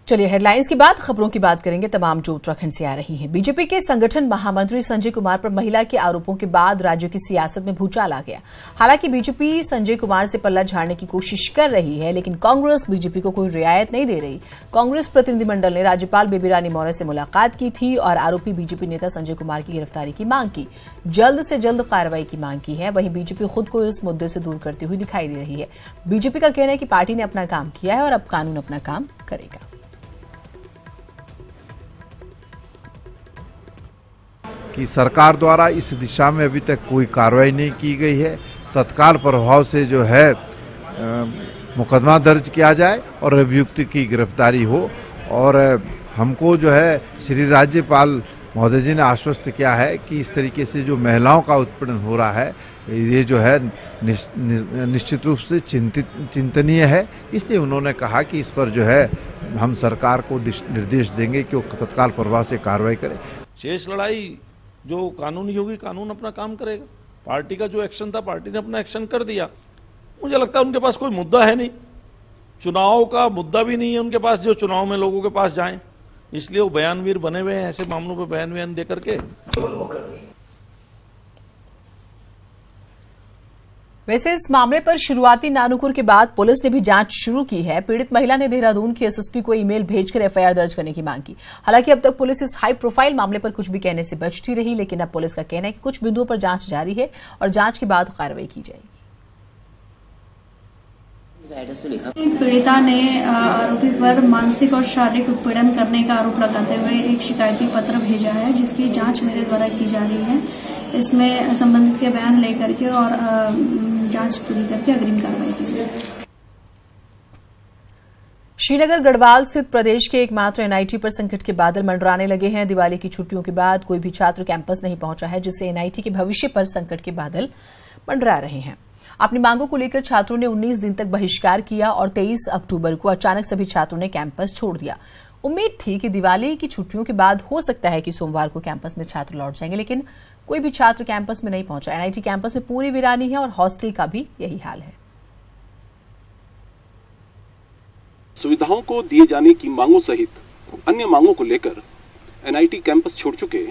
चलिए हेडलाइंस के बाद खबरों की बात करेंगे, तमाम जो उत्तराखंड से आ रही हैं। बीजेपी के संगठन महामंत्री संजय कुमार पर महिला के आरोपों के बाद राज्य की सियासत में भूचाल आ गया। हालांकि बीजेपी संजय कुमार से पल्ला झाड़ने की कोशिश कर रही है, लेकिन कांग्रेस बीजेपी को कोई रियायत नहीं दे रही। कांग्रेस प्रतिनिधिमंडल ने राज्यपाल बेबी रानी मौर्य से मुलाकात की थी और आरोपी बीजेपी नेता संजय कुमार की गिरफ्तारी की मांग की, जल्द से जल्द कार्रवाई की मांग की है। वहीं बीजेपी खुद को इस मुद्दे से दूर करती हुई दिखाई दे रही है। बीजेपी का कहना है कि पार्टी ने अपना काम किया है और अब कानून अपना काम करेगा। कि सरकार द्वारा इस दिशा में अभी तक कोई कार्रवाई नहीं की गई है। तत्काल प्रभाव से जो है मुकदमा दर्ज किया जाए और अभियुक्त की गिरफ्तारी हो। और हमको जो है श्री राज्यपाल महोदय जी ने आश्वस्त किया है कि इस तरीके से जो महिलाओं का उत्पीड़न हो रहा है, ये जो है निश्चित रूप से चिंतनीय है। इसलिए उन्होंने कहा कि इस पर जो है हम सरकार को निर्देश देंगे कि वो तत्काल प्रभाव से कार्रवाई करे। शेष लड़ाई जो कानूनी होगी, कानून अपना काम करेगा। पार्टी का जो एक्शन था, पार्टी ने अपना एक्शन कर दिया। मुझे लगता है उनके पास कोई मुद्दा है नहीं, चुनाव का मुद्दा भी नहीं है उनके पास जो चुनाव में लोगों के पास जाएं, इसलिए वो बयानवीर बने हुए हैं। ऐसे मामलों पे बयान दे करके वैसे इस मामले पर शुरुआती नानुकुर के बाद पुलिस ने भी जांच शुरू की है। पीड़ित महिला ने देहरादून के एसएसपी को ईमेल भेजकर एफआईआर दर्ज करने की मांग की। हालांकि अब तक पुलिस इस हाई प्रोफाइल मामले पर कुछ भी कहने से बचती रही, लेकिन अब पुलिस का कहना है कि कुछ बिंदुओं पर जांच जारी है और जांच के बाद कार्रवाई की जाएगी। पीड़िता ने आरोपी पर मानसिक और शारीरिक उत्पीड़न करने का आरोप लगाते हुए एक शिकायती पत्र भेजा है, जिसकी जांच मेरे द्वारा की जा रही है। इसमें संबंधित के बयान लेकर के और जांच पूरी करके अग्रिम कार्रवाई की जाएगी। श्रीनगर गढ़वाल स्थित प्रदेश के एकमात्र एनआईटी पर संकट के बादल मंडराने लगे हैं। दिवाली की छुट्टियों के बाद कोई भी छात्र कैंपस नहीं पहुंचा है, जिससे एनआईटी के भविष्य पर संकट के बादल मंडरा रहे हैं। अपनी मांगों को लेकर छात्रों ने 19 दिन तक बहिष्कार किया और 23 अक्टूबर को अचानक सभी छात्रों ने कैंपस छोड़ दिया। उम्मीद थी कि दिवाली की छुट्टियों के बाद हो सकता है कि सोमवार को कैंपस में छात्र लौट जाएंगे, लेकिन कोई भी छात्र कैंपस में नहीं पहुंचा। एनआईटी कैंपस में पूरी वीरानी है और हॉस्टल का भी यही हाल है। सुविधाओं को दिए जाने की मांगों सहित अन्य मांगों को लेकर एनआईटी कैंपस छोड़ चुके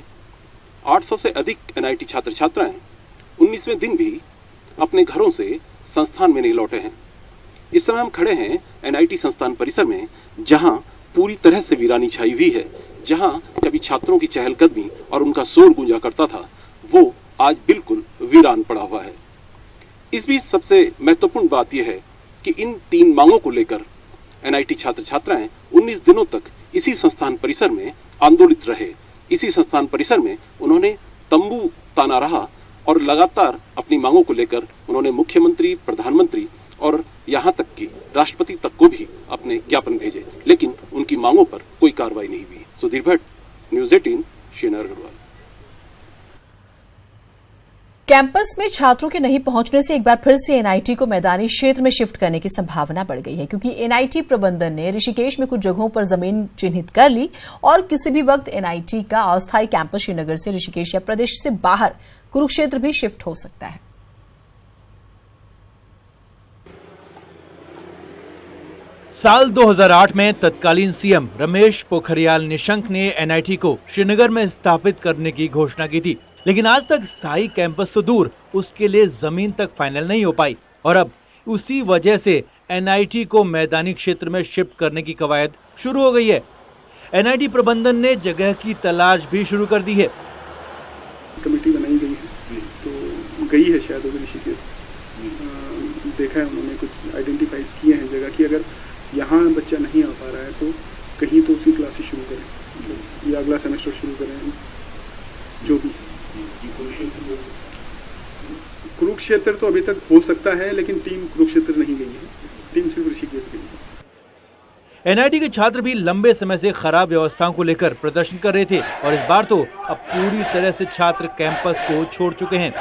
800 से अधिक एनआईटी छात्र छात्राएं 19वें दिन भी अपने घरों से संस्थान में नहीं लौटे हैं। इस समय हम खड़े हैं एनआईटी संस्थान परिसर में, जहां पूरी तरह से वीरानी छाई हुई है। जहां कभी छात्रों की चहलकदमी और उनका शोर गूंजा करता था, वो आज बिल्कुल वीरान पड़ा हुआ है। इस बीच सबसे महत्वपूर्ण बात यह है कि इन 3 मांगों को लेकर एनआईटी छात्र छात्राएं 19 दिनों तक इसी संस्थान परिसर में आंदोलित रहे। इसी संस्थान परिसर में उन्होंने तंबू ताना रहा और लगातार अपनी मांगों को लेकर उन्होंने मुख्यमंत्री, प्रधानमंत्री और यहाँ तक कि राष्ट्रपति तक को भी अपने ज्ञापन भेजे, लेकिन उनकी मांगों पर कोई कार्रवाई नहीं हुई। सुधीर भट्ट, न्यूज़ 18, श्रीनगर गढ़वाल। कैंपस में छात्रों के नहीं पहुंचने से एक बार फिर से एनआईटी को मैदानी क्षेत्र में शिफ्ट करने की संभावना बढ़ गई है, क्योंकि एनआईटी प्रबंधन ने ऋषिकेश में कुछ जगहों पर जमीन चिन्हित कर ली और किसी भी वक्त एनआईटी का अस्थायी कैंपस श्रीनगर से ऋषिकेश या प्रदेश से बाहर कुरुक्षेत्र भी शिफ्ट हो सकता है। साल 2008 में तत्कालीन सीएम रमेश पोखरियाल निशंक ने एनआईटी को श्रीनगर में स्थापित करने की घोषणा की थी, लेकिन आज तक स्थायी कैंपस तो दूर, उसके लिए जमीन तक फाइनल नहीं हो पाई। और अब उसी वजह से एनआईटी को मैदानी क्षेत्र में शिफ्ट करने की कवायद शुरू हो गई है। एनआईटी प्रबंधन ने जगह की तलाश भी शुरू कर दी है। कमेटी बनाई गई है, तो गई है शायद ऋषिकेश, देखा है उन्होंने, कुछ आइडेंटिफाइज किए हैं जगह की। अगर यहाँ बच्चा नहीं आ पा रहा है तो कहीं तो उसकी क्लासेस शुरू करें या अगला सेमेस्टर शुरू करें, जो भी। कुरुक्षेत्र तो अभी तक हो सकता है, लेकिन टीम कुरुक्षेत्र नहीं गई है, टीम सिर्फ ऋषिकेश गई है। एनआईटी के छात्र भी लंबे समय से खराब व्यवस्थाओं को लेकर प्रदर्शन कर रहे थे और इस बार तो अब पूरी तरह से छात्र कैंपस को छोड़ चुके हैं।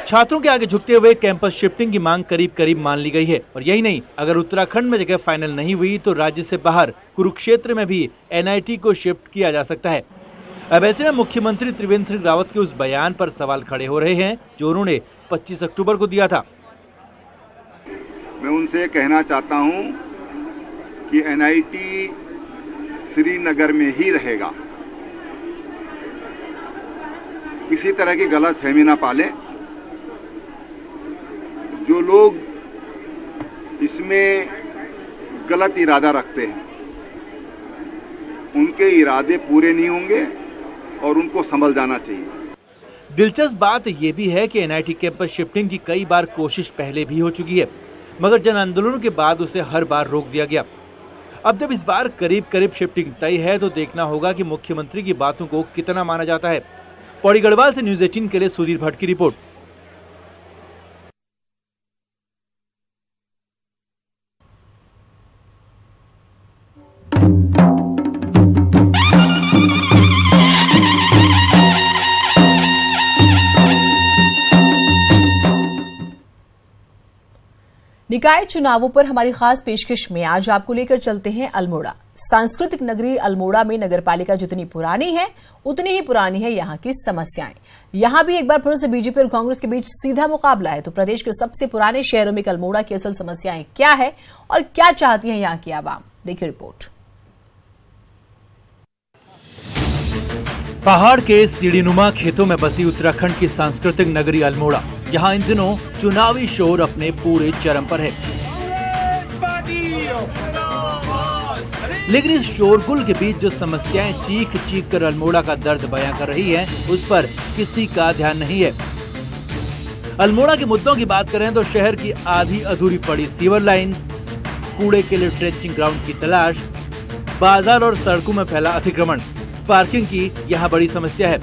छात्रों के आगे झुकते हुए कैंपस शिफ्टिंग की मांग करीब करीब मान ली गई है। और यही नहीं, अगर उत्तराखंड में जगह फाइनल नहीं हुई तो राज्य से बाहर कुरुक्षेत्र में भी एनआईटी को शिफ्ट किया जा सकता है। अब ऐसे में मुख्यमंत्री त्रिवेंद्र सिंह रावत के उस बयान पर सवाल खड़े हो रहे हैं जो उन्होंने 25 अक्टूबर को दिया था। मैं उनसे कहना चाहता हूं कि एनआईटी श्रीनगर में ही रहेगा। किसी तरह की गलत फहमी ना पालें। जो लोग इसमें गलत इरादा रखते हैं, उनके इरादे पूरे नहीं होंगे और उनको संभल जाना चाहिए। दिलचस्प बात यह भी है कि एनआईटी कैंपस शिफ्टिंग की कई बार कोशिश पहले भी हो चुकी है, मगर जन आंदोलनों के बाद उसे हर बार रोक दिया गया। अब जब इस बार करीब करीब शिफ्टिंग तय है तो देखना होगा कि मुख्यमंत्री की बातों को कितना माना जाता है। पौड़ी गढ़वाल से न्यूज़ 18 के लिए सुधीर भट्ट की रिपोर्ट। निकाय चुनावों पर हमारी खास पेशकश में आज आपको लेकर चलते हैं अल्मोड़ा। सांस्कृतिक नगरी अल्मोड़ा में नगरपालिका जितनी पुरानी है उतनी ही पुरानी है यहाँ की समस्याएं। यहाँ भी एक बार फिर से बीजेपी और कांग्रेस के बीच सीधा मुकाबला है। तो प्रदेश के सबसे पुराने शहरों में अल्मोड़ा की असल समस्याएं क्या है और क्या चाहती है यहाँ की आवाम, देखिए रिपोर्ट। पहाड़ के सीढ़ीनुमा खेतों में बसी उत्तराखंड की सांस्कृतिक नगरी अल्मोड़ा, जहां इन दिनों चुनावी शोर अपने पूरे चरम पर है। लेकिन इस शोरगुल के बीच जो समस्याएं चीख चीख कर अल्मोड़ा का दर्द बयां कर रही हैं, उस पर किसी का ध्यान नहीं है। अल्मोड़ा के मुद्दों की बात करें तो शहर की आधी अधूरी पड़ी सीवर लाइन, कूड़े के लिए ट्रेंचिंग ग्राउंड की तलाश, बाजार और सड़कों में फैला अतिक्रमण, पार्किंग की यहाँ बड़ी समस्या है।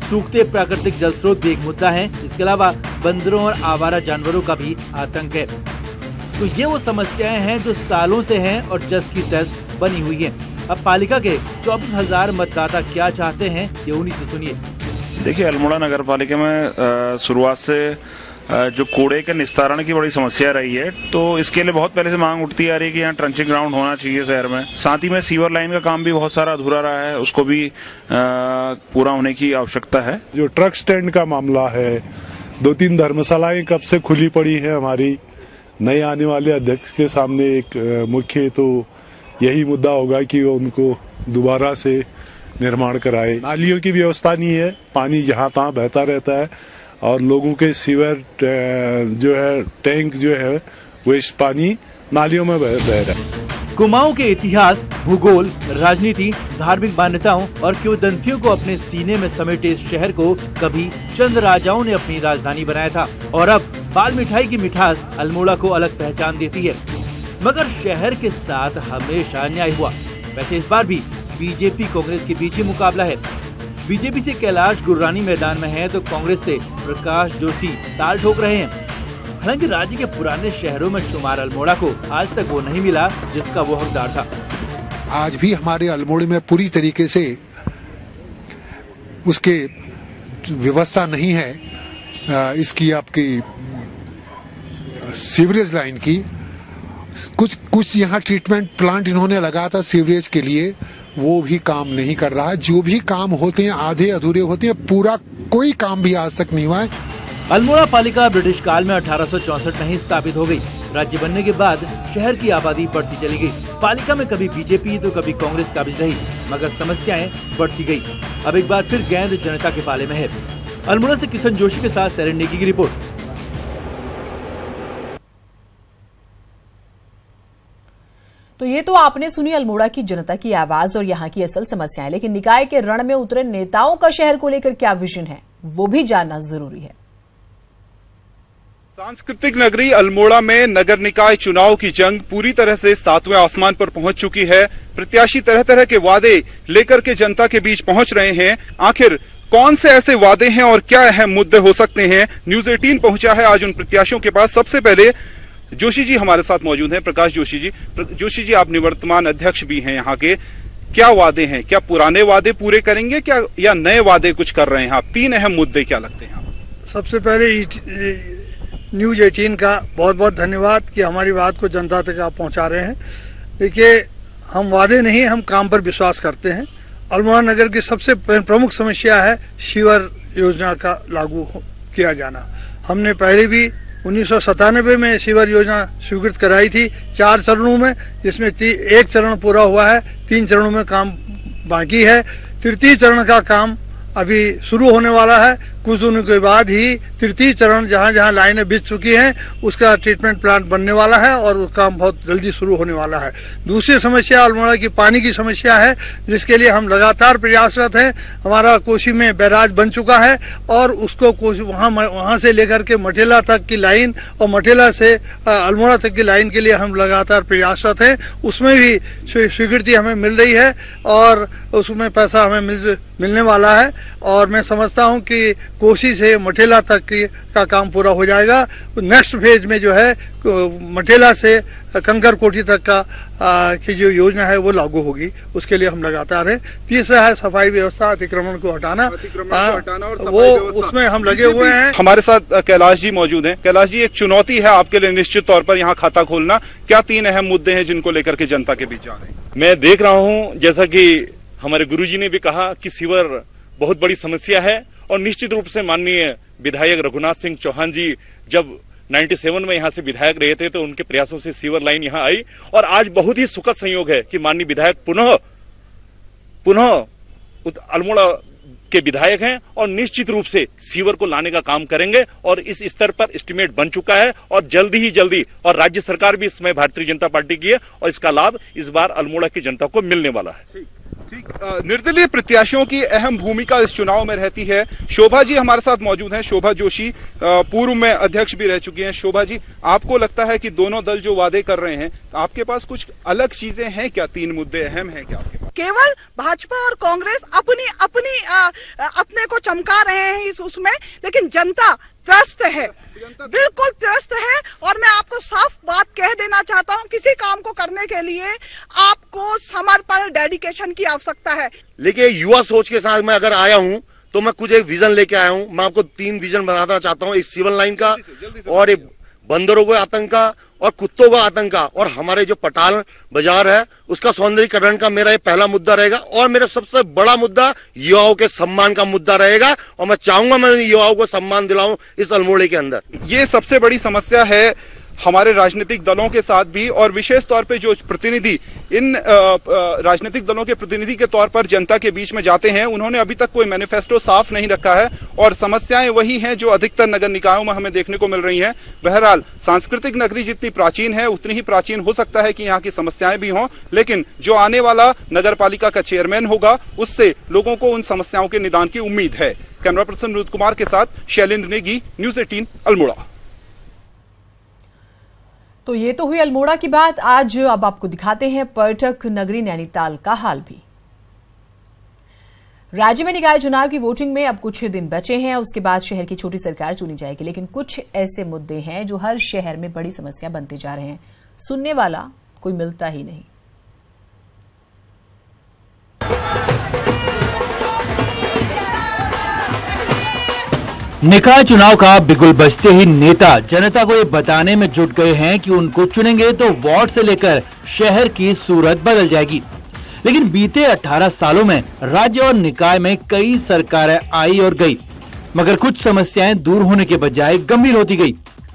सूखते प्राकृतिक जल स्रोत भी एक मुद्दा है। इसके अलावा बंदरों और आवारा जानवरों का भी आतंक है। तो ये वो समस्याएं हैं जो सालों से हैं और जस की तस बनी हुई हैं। अब पालिका के 24,000 मतदाता क्या चाहते हैं, ये उन्हीं से सुनिए। देखिए, अल्मोड़ा नगर पालिका में शुरुआत से जो कूड़े के निस्तारण की बड़ी समस्या रही है, तो इसके लिए बहुत पहले से मांग उठती आ रही है कि यहाँ ट्रंचिंग ग्राउंड होना चाहिए शहर में। साथ ही में सीवर लाइन का काम भी बहुत सारा अधूरा रहा है, उसको भी पूरा होने की आवश्यकता है। जो ट्रक स्टैंड का मामला है, 2-3 धर्मशालाएं कब से खुली पड़ी है हमारी। नए आने वाले अध्यक्ष के सामने एक मुख्य तो यही मुद्दा होगा कि उनको दोबारा से निर्माण कराए। नालियों की व्यवस्था नहीं है, पानी जहाँ तहाँ बहता रहता है और लोगों के सीवर जो है टैंक जो है वेस्ट पानी नालियों में बह रहा है। कुमाऊं के इतिहास, भूगोल, राजनीति, धार्मिक मान्यताओं और किंवदंतियों को अपने सीने में समेटे इस शहर को कभी चंद राजाओं ने अपनी राजधानी बनाया था और अब बाल मिठाई की मिठास अल्मोड़ा को अलग पहचान देती है। मगर शहर के साथ हमेशा अन्याय हुआ। वैसे इस बार भी बीजेपी कांग्रेस के बीच ही मुकाबला है। बीजेपी से कैलाश गुर्रानी मैदान में है तो कांग्रेस से प्रकाश जोशी ताल ठोक रहे हैं। हालांकि राज्य के पुराने शहरों में शुमार अल्मोड़ा को आज तक वो नहीं मिला जिसका वो हकदार था। आज भी हमारे अल्मोड़े में पूरी तरीके से उसके व्यवस्था नहीं है। इसकी आपकी सीवरेज लाइन की कुछ यहाँ ट्रीटमेंट प्लांट इन्होंने लगाया था सीवरेज के लिए, वो भी काम नहीं कर रहा है। जो भी काम होते हैं आधे अधूरे होते हैं, पूरा कोई काम भी आज तक नहीं हुआ है। अल्मोड़ा पालिका ब्रिटिश काल में 1864 में ही स्थापित हो गई। राज्य बनने के बाद शहर की आबादी बढ़ती चली गई। पालिका में कभी बीजेपी तो कभी कांग्रेस काबिज रही, मगर समस्याएं बढ़ती गई। अब एक बार फिर गेंद जनता के पाले में है। अल्मोड़ा से किशन जोशी के साथ सैरन नेगी की रिपोर्ट। तो ये तो आपने सुनी अल्मोड़ा की जनता की आवाज और यहाँ की असल समस्याएं, लेकिन निकाय के रण में उतरे नेताओं का शहर को लेकर क्या विजन है, वो भी जानना जरूरी है। सांस्कृतिक नगरी अल्मोड़ा में नगर निकाय चुनाव की जंग पूरी तरह से 7वें आसमान पर पहुंच चुकी है। प्रत्याशी तरह तरह के वादे लेकर के जनता के बीच पहुंच रहे हैं। आखिर कौन से ऐसे वादे हैं और क्या अहम मुद्दे हो सकते हैं, न्यूज़ 18 पहुंचा है आज उन प्रत्याशियों के पास। सबसे पहले जोशी जी हमारे साथ मौजूद हैं, प्रकाश जोशी जी। जोशी जी, आप निवर्तमान अध्यक्ष भी हैं यहाँ के। क्या वादे हैं, क्या पुराने वादे पूरे करेंगे क्या या नए वादे कुछ कर रहे हैं आप? 3 अहम मुद्दे क्या लगते हैं आप? सबसे पहले न्यूज़ 18 का बहुत बहुत धन्यवाद कि हमारी बात को जनता तक आप पहुंचा रहे हैं। देखिए, हम वादे नहीं, हम काम पर विश्वास करते हैं। अल्मोड़ा नगर की सबसे प्रमुख समस्या है सीवर योजना का लागू किया जाना। हमने पहले भी 1997 में सीवर योजना स्वीकृत कराई थी 4 चरणों में, जिसमें 1 चरण पूरा हुआ है, 3 चरणों में काम बाकी है। तृतीय चरण का काम अभी शुरू होने वाला है। कुछ दिनों के बाद ही तृतीय चरण जहां जहां लाइनें बिछ चुकी हैं उसका ट्रीटमेंट प्लांट बनने वाला है और वो काम बहुत जल्दी शुरू होने वाला है। दूसरी समस्या अल्मोड़ा की पानी की समस्या है, जिसके लिए हम लगातार प्रयासरत हैं। हमारा कोसी में बैराज बन चुका है और उसको वहां से लेकर के मटेला तक की लाइन और मटेला से अल्मोड़ा तक की लाइन के लिए हम लगातार प्रयासरत हैं। उसमें भी स्वीकृति हमें मिल रही है और उसमें पैसा हमें मिलने वाला है और मैं समझता हूं कि कोसी से मटेला तक का काम पूरा हो जाएगा। नेक्स्ट फेज में जो है मटेला से कंकर कोठी तक की जो योजना है वो लागू होगी, उसके लिए हम लगातार हैं। तीसरा है सफाई व्यवस्था, अतिक्रमण को हटाना और वो उसमें हम लगे हुए हैं। हमारे साथ कैलाश जी मौजूद हैं। कैलाश जी, एक चुनौती है आपके लिए निश्चित तौर पर यहाँ खाता खोलना। क्या 3 अहम मुद्दे हैं जिनको लेकर के जनता के बीच जा रहे हैं? मैं देख रहा हूँ, जैसा कि हमारे गुरुजी ने भी कहा कि सीवर बहुत बड़ी समस्या है और निश्चित रूप से माननीय विधायक रघुनाथ सिंह चौहान जी जब 97 में यहाँ से विधायक रहे थे तो उनके प्रयासों से सीवर लाइन यहाँ आई और आज बहुत ही सुखद संयोग है कि माननीय विधायक पुनः अल्मोड़ा के विधायक हैं और निश्चित रूप से सीवर को लाने का काम करेंगे और इस स्तर पर एस्टिमेट बन चुका है और जल्दी और राज्य सरकार भी इसमें भारतीय जनता पार्टी की है और इसका लाभ इस बार अल्मोड़ा की जनता को मिलने वाला है। ठीक, निर्दलीय प्रत्याशियों की अहम भूमिका इस चुनाव में रहती है। शोभा जी हमारे साथ मौजूद हैं। शोभा जोशी पूर्व में अध्यक्ष भी रह चुकी हैं। शोभा जी, आपको लगता है कि दोनों दल जो वादे कर रहे हैं, आपके पास कुछ अलग चीजें हैं क्या? 3 मुद्दे अहम हैं क्या आपके पास? केवल भाजपा और कांग्रेस अपने को चमका रहे हैं उसमें, लेकिन जनता त्रस्त है, बिल्कुल त्रस्त है। और मैं आपको साफ बात कह देना चाहता हूं, किसी काम को करने के लिए आपको समर्पण, डेडिकेशन की आवश्यकता है। लेकिन युवा सोच के साथ मैं अगर आया हूं तो मैं कुछ एक विजन लेके आया हूं। मैं आपको 3 विजन बनाना चाहता हूं, एक सिविल लाइन का और एक बंदरों के आतंक का और कुत्तों का आतंक का और हमारे जो पटाल बाजार है उसका सौंदर्यीकरण का मेरा ये पहला मुद्दा रहेगा। और मेरा सबसे बड़ा मुद्दा युवाओं के सम्मान का मुद्दा रहेगा और मैं चाहूंगा मैं युवाओं को सम्मान दिलाऊं इस अल्मोड़े के अंदर। ये सबसे बड़ी समस्या है हमारे राजनीतिक दलों के साथ भी, और विशेष तौर पे जो प्रतिनिधि इन राजनीतिक दलों के प्रतिनिधि के तौर पर जनता के बीच में जाते हैं, उन्होंने अभी तक कोई मैनिफेस्टो साफ नहीं रखा है और समस्याएं वही हैं जो अधिकतर नगर निकायों में हमें देखने को मिल रही हैं। बहरहाल सांस्कृतिक नगरी जितनी प्राचीन है उतनी ही प्राचीन हो सकता है कि यहाँ की समस्याएं भी हों, लेकिन जो आने वाला नगर पालिका का चेयरमैन होगा उससे लोगों को उन समस्याओं के निदान की उम्मीद है। कैमरा पर्सन विनोद कुमार के साथ शैलेंद्र नेगी, न्यूज 18 अल्मोड़ा। तो ये तो हुई अल्मोड़ा की बात। आज अब आपको दिखाते हैं पर्यटक नगरी नैनीताल का हाल भी। राज्य में निकाय चुनाव की वोटिंग में अब कुछ दिन बचे हैं, उसके बाद शहर की छोटी सरकार चुनी जाएगी, लेकिन कुछ ऐसे मुद्दे हैं जो हर शहर में बड़ी समस्या बनते जा रहे हैं। सुनने वाला कोई मिलता ही नहीं। निकाय चुनाव का बिगुल बजते ही नेता जनता को ये बताने में जुट गए हैं कि उनको चुनेंगे तो वार्ड से लेकर शहर की सूरत बदल जाएगी। लेकिन बीते 18 सालों में राज्य और निकाय में कई सरकारें आई और गई, मगर कुछ समस्याएं दूर होने के बजाय गंभीर होती गई।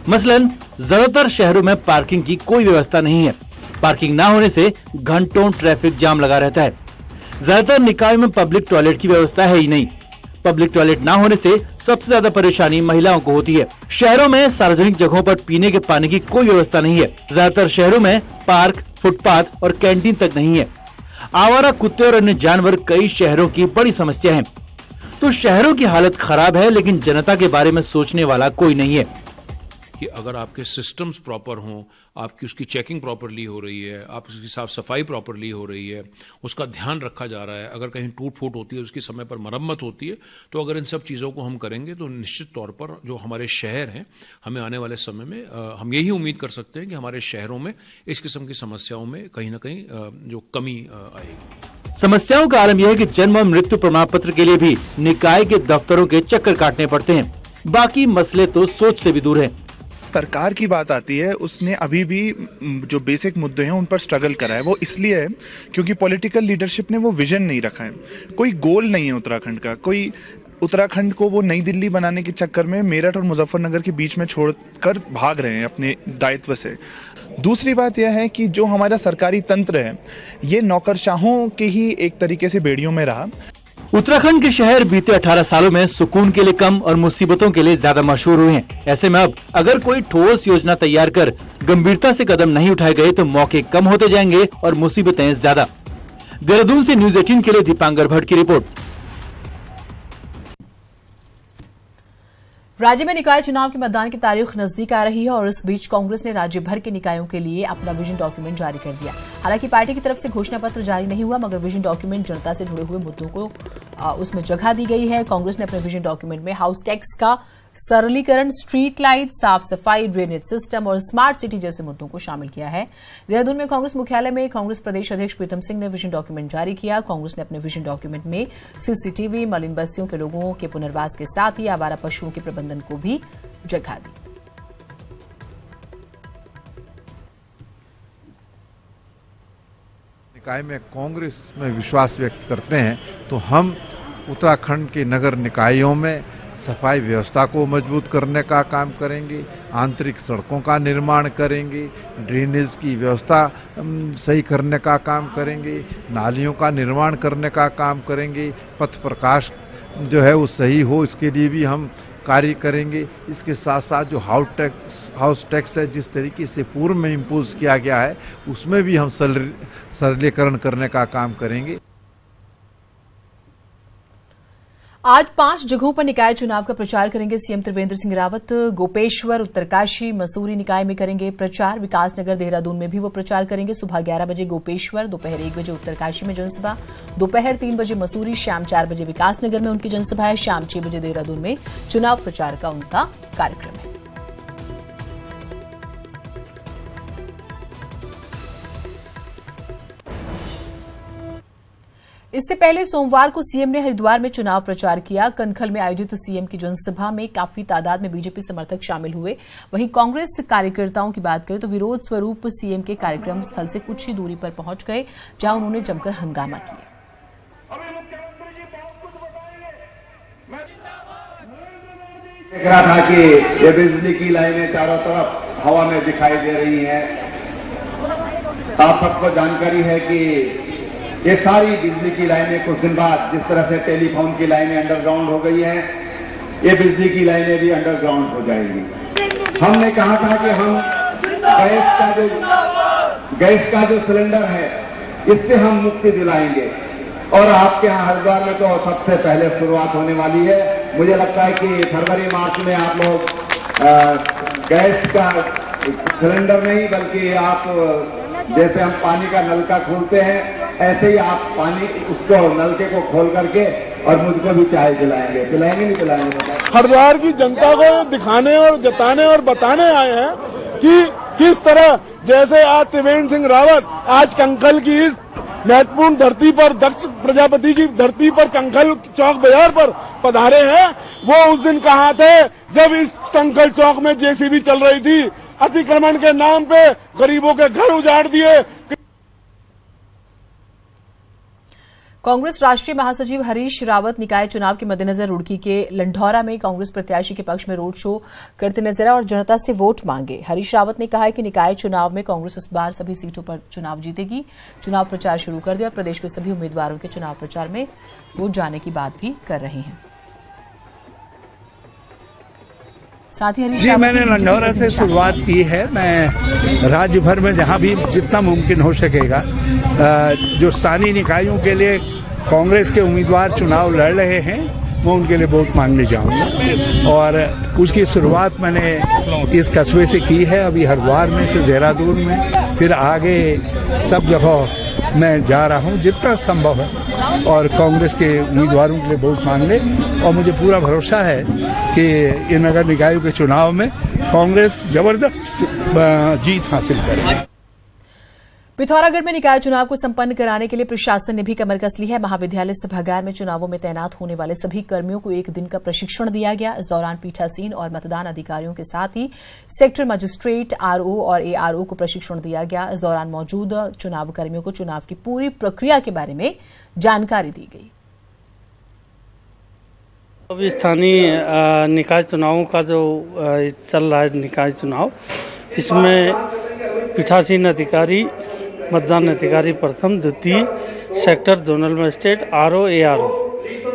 मसलन ज्यादातर शहरों में पार्किंग की कोई व्यवस्था नहीं है। पार्किंग न होने से घंटों ट्रैफिक जाम लगा रहता है। ज्यादातर निकाय में पब्लिक टॉयलेट की व्यवस्था है ही नहीं। पब्लिक टॉयलेट ना होने से सबसे ज्यादा परेशानी महिलाओं को होती है। शहरों में सार्वजनिक जगहों पर पीने के पानी की कोई व्यवस्था नहीं है। ज्यादातर शहरों में पार्क, फुटपाथ और कैंटीन तक नहीं है। आवारा कुत्ते और अन्य जानवर कई शहरों की बड़ी समस्या है। तो शहरों की हालत खराब है, लेकिन जनता के बारे में सोचने वाला कोई नहीं है कि अगर आपके सिस्टम्स प्रॉपर हों, आपकी उसकी चेकिंग प्रॉपरली हो रही है, आप उसकी साफ सफाई प्रॉपरली हो रही है, उसका ध्यान रखा जा रहा है, अगर कहीं टूट फूट होती है उसकी समय पर मरम्मत होती है, तो अगर इन सब चीज़ों को हम करेंगे तो निश्चित तौर पर जो हमारे शहर हैं, हमें आने वाले समय में हम यही उम्मीद कर सकते हैं कि हमारे शहरों में इस किस्म की समस्याओं में कहीं ना कहीं जो कमी आएगी। समस्याओं का आलम यह है कि जन्म और मृत्यु प्रमाण पत्र के लिए भी निकाय के दफ्तरों के चक्कर काटने पड़ते हैं। बाकी मसले तो सोच से भी दूर है। सरकार की बात आती है, उसने अभी भी जो बेसिक मुद्दे हैं उन पर स्ट्रगल करा है। वो इसलिए है क्योंकि पॉलिटिकल लीडरशिप ने वो विजन नहीं रखा है, कोई गोल नहीं है उत्तराखंड का, कोई उत्तराखंड को वो नई दिल्ली बनाने के चक्कर में मेरठ और मुजफ्फरनगर के बीच में छोड़कर भाग रहे हैं अपने दायित्व से। दूसरी बात यह है कि जो हमारा सरकारी तंत्र है ये नौकरशाहों के ही एक तरीके से बेड़ियों में रहा। उत्तराखंड के शहर बीते 18 सालों में सुकून के लिए कम और मुसीबतों के लिए ज्यादा मशहूर हुए हैं। ऐसे में अब अगर कोई ठोस योजना तैयार कर गंभीरता से कदम नहीं उठाए गए तो मौके कम होते जाएंगे और मुसीबतें ज्यादा। देहरादून से न्यूज 18 के लिए दीपांकर भट्ट की रिपोर्ट। राज्य में निकाय चुनाव के मतदान की तारीख नजदीक आ रही है और इस बीच कांग्रेस ने राज्य भर के निकायों के लिए अपना विजन डॉक्यूमेंट जारी कर दिया। हालांकि पार्टी की तरफ से घोषणा पत्र जारी नहीं हुआ, मगर विजन डॉक्यूमेंट जनता से जुड़े हुए मुद्दों को उसमें जगह दी गई है। कांग्रेस ने अपने विजन डॉक्यूमेंट में हाउस टैक्स का सरलीकरण, स्ट्रीट लाइट, साफ सफाई, ड्रेनेज सिस्टम और स्मार्ट सिटी जैसे मुद्दों को शामिल किया है। देहरादून में कांग्रेस मुख्यालय में कांग्रेस प्रदेश अध्यक्ष प्रीतम सिंह ने विजन डॉक्यूमेंट जारी किया। कांग्रेस ने अपने विजन डॉक्यूमेंट में सीसीटीवी, मलिन बस्तियों के लोगों के पुनर्वास के साथ ही आवारा पशुओं के प्रबंधन को भी जगह दी। निकाय में कांग्रेस में विश्वास व्यक्त करते हैं तो हम उत्तराखंड के नगर निकायों में सफाई व्यवस्था को मजबूत करने का काम करेंगे, आंतरिक सड़कों का निर्माण करेंगे, ड्रेनेज की व्यवस्था सही करने का काम करेंगे, नालियों का निर्माण करने का काम करेंगे, पथ प्रकाश जो है वो सही हो इसके लिए भी हम कार्य करेंगे। इसके साथ साथ जो हाउस टैक्स है जिस तरीके से पूर्व में इम्पोज किया गया है उसमें भी हम सरलीकरण करने का काम करेंगे। आज 5 जगहों पर निकाय चुनाव का प्रचार करेंगे सीएम त्रिवेंद्र सिंह रावत। गोपेश्वर, उत्तरकाशी, मसूरी निकाय में करेंगे प्रचार। विकासनगर, देहरादून में भी वो प्रचार करेंगे। सुबह 11 बजे गोपेश्वर, दोपहर 1 बजे उत्तरकाशी में जनसभा, दोपहर 3 बजे मसूरी, शाम 4 बजे विकासनगर में उनकी जनसभा है, शाम 6 बजे देहरादून में चुनाव प्रचार का उनका कार्यक्रम है। इससे पहले सोमवार को सीएम ने हरिद्वार में चुनाव प्रचार किया। कनखल में आयोजित सीएम की जनसभा में काफी तादाद में बीजेपी समर्थक शामिल हुए। वहीं कांग्रेस कार्यकर्ताओं की बात करें तो विरोध स्वरूप सीएम के कार्यक्रम स्थल से कुछ ही दूरी पर पहुंच गए, जहां उन्होंने जमकर हंगामा किया। देख रहा था कि ये बिजली की लाइनें चारों तरफ हवा में दिखाई दे रही हैं। आप सबको जानकारी है कि ये सारी बिजली की लाइनें कुछ दिन बाद जिस तरह से टेलीफोन की लाइनें अंडरग्राउंड हो गई हैं, ये बिजली की लाइनें भी अंडरग्राउंड हो जाएंगी। हमने कहा था कि हम गैस का जो सिलेंडर है इससे हम मुक्ति दिलाएंगे और आपके यहाँ हरिद्वार में तो सबसे पहले शुरुआत होने वाली है। मुझे लगता है कि फरवरी मार्च में आप लोग गैस का सिलेंडर नहीं बल्कि आप जैसे हम पानी का नलका खोलते हैं ऐसे ही आप पानी उसको नलके को खोल करके और मुझको भी चाय पिलाएंगे नहीं पिलाएंगे। हरिद्वार की जनता को दिखाने और जताने और बताने आए हैं कि किस तरह जैसे आज त्रिवेंद्र सिंह रावत आज कंखल की इस महत्वपूर्ण धरती पर, दक्ष प्रजापति की धरती पर, कंखल चौक बाजार पर पधारे हैं। वो उस दिन कहाँ थे जब इस कंखल चौक में जेसीबी चल रही थी, अतिक्रमण के नाम पे गरीबों के घर उजाड़ दिए। कांग्रेस राष्ट्रीय महासचिव हरीश रावत निकाय चुनाव के मद्देनजर रुड़की के लंढौरा में कांग्रेस प्रत्याशी के पक्ष में रोड शो करते नजर आए और जनता से वोट मांगे। हरीश रावत ने कहा है कि निकाय चुनाव में कांग्रेस इस बार सभी सीटों पर चुनाव जीतेगी। चुनाव प्रचार शुरू कर दिया और प्रदेश के सभी उम्मीदवारों के चुनाव प्रचार में वोट जाने की बात भी कर रहे हैं। साथ ही हरीश जी, मैंने लंढौरा से शुरुआत की है। मैं राज्य भर में जहां भी जितना मुमकिन हो सकेगा जो स्थानीय निकायों के लिए कांग्रेस के उम्मीदवार चुनाव लड़ रहे हैं मैं उनके लिए वोट मांगने जाऊंगा और उसकी शुरुआत मैंने इस कस्बे से की है। अभी हरिद्वार में, फिर देहरादून में, फिर आगे सब जगह मैं जा रहा हूं जितना संभव है और कांग्रेस के उम्मीदवारों के लिए वोट मांगने। और मुझे पूरा भरोसा है कि इन नगर निकायों के चुनाव में कांग्रेस जबरदस्त जीत हासिल करेगी। पिथौरागढ़ में निकाय चुनाव को संपन्न कराने के लिए प्रशासन ने भी कमर कस ली है। महाविद्यालय सभागार में चुनावों में तैनात होने वाले सभी कर्मियों को 1 दिन का प्रशिक्षण दिया गया। इस दौरान पीठासीन और मतदान अधिकारियों के साथ ही सेक्टर मजिस्ट्रेट, आरओ और एआरओ को प्रशिक्षण दिया गया। इस दौरान मौजूद चुनाव कर्मियों को चुनाव की पूरी प्रक्रिया के बारे में जानकारी दी गई। अभी स्थानीय निकाय चुनावों का जो चल रहा है निकाय चुनाव, इसमें पीठासीन अधिकारी, मतदान अधिकारी प्रथम, द्वितीय, sector, zonal magistrate, RO, ARO,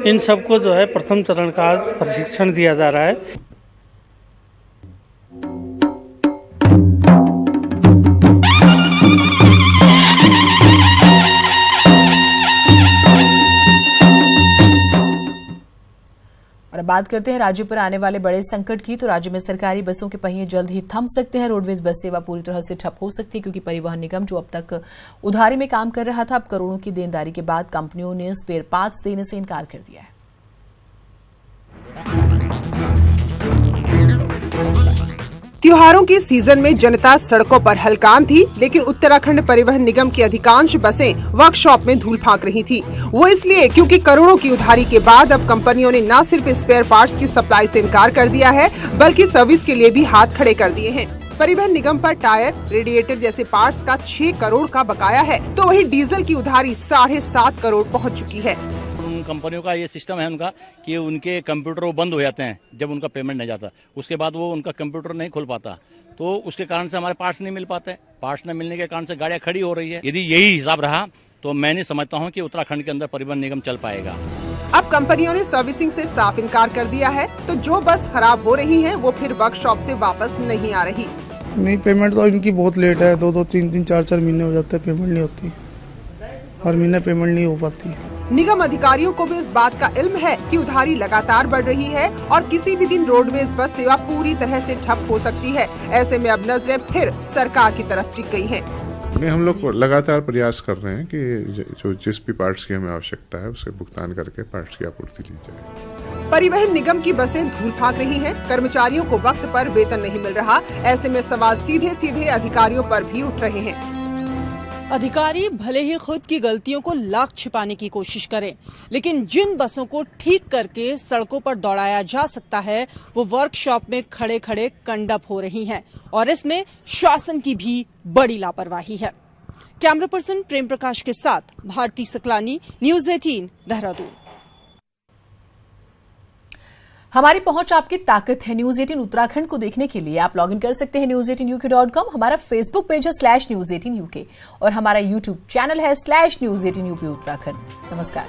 इन सबको जो है प्रथम चरण का प्रशिक्षण दिया जा रहा है। और बात करते हैं राज्य पर आने वाले बड़े संकट की। तो राज्य में सरकारी बसों के पहिए जल्द ही थम सकते हैं। रोडवेज बस सेवा पूरी तरह से ठप हो सकती है, क्योंकि परिवहन निगम जो अब तक उधारी में काम कर रहा था, अब करोड़ों की देनदारी के बाद कंपनियों ने स्पेयर पार्ट्स देने से इनकार कर दिया है। त्योहारों के सीजन में जनता सड़कों पर हलकान थी, लेकिन उत्तराखंड परिवहन निगम की अधिकांश बसें वर्कशॉप में धूल फांक रही थी। वो इसलिए क्योंकि करोड़ों की उधारी के बाद अब कंपनियों ने न सिर्फ स्पेयर पार्ट्स की सप्लाई से इनकार कर दिया है, बल्कि सर्विस के लिए भी हाथ खड़े कर दिए हैं। परिवहन निगम पर टायर, रेडिएटर जैसे पार्ट्स का 6 करोड़ का बकाया है, तो वहीं डीजल की उधारी 7.5 करोड़ पहुँच चुकी है। कंपनियों का ये सिस्टम है उनका कि उनके कंप्यूटर वो बंद हो जाते हैं जब उनका पेमेंट नहीं जाता, उसके बाद वो उनका कंप्यूटर नहीं खुल पाता, तो उसके कारण से हमारे पार्ट्स नहीं मिल पाते। पार्ट्स न मिलने के कारण से गाड़ियां खड़ी हो रही है। यदि यही हिसाब रहा तो मैं नहीं समझता हूं कि उत्तराखंड के अंदर परिवहन निगम चल पाएगा। अब कंपनियों ने सर्विसिंग से साफ इनकार कर दिया है, तो जो बस खराब हो रही है वो फिर वर्कशॉप से वापस नहीं आ रही। नहीं, पेमेंट तो इनकी बहुत लेट है, 2-2, 3-3, 4-4 महीने हो जाते हैं, पेमेंट नहीं होती, हर महीने पेमेंट नहीं हो पाती। निगम अधिकारियों को भी इस बात का इल्म है कि उधारी लगातार बढ़ रही है और किसी भी दिन रोडवेज बस सेवा पूरी तरह से ठप हो सकती है। ऐसे में अब नजरें फिर सरकार की तरफ टिक गई हैं। हम लोग लगातार प्रयास कर रहे हैं कि जो जिस भी पार्ट्स की हमें आवश्यकता है उसे भुगतान करके पार्ट्स की आपूर्ति ली जाए। परिवहन निगम की बसें धूल फांक रही हैं, कर्मचारियों को वक्त पर वेतन नहीं मिल रहा। ऐसे में सवाल सीधे सीधे अधिकारियों पर भी उठ रहे हैं। अधिकारी भले ही खुद की गलतियों को लाख छिपाने की कोशिश करें, लेकिन जिन बसों को ठीक करके सड़कों पर दौड़ाया जा सकता है, वो वर्कशॉप में खड़े खड़े कंडप हो रही हैं, और इसमें शासन की भी बड़ी लापरवाही है। कैमरा पर्सन प्रेम प्रकाश के साथ भारती सकलानी, न्यूज़ 18, देहरादून। हमारी पहुंच आपकी ताकत है। न्यूज़ 18 उत्तराखंड को देखने के लिए आप लॉगिन कर सकते हैं news18uk.com। हमारा फेसबुक पेज है /news18uk और हमारा यूट्यूब चैनल है /news18up उत्तराखंड। नमस्कार।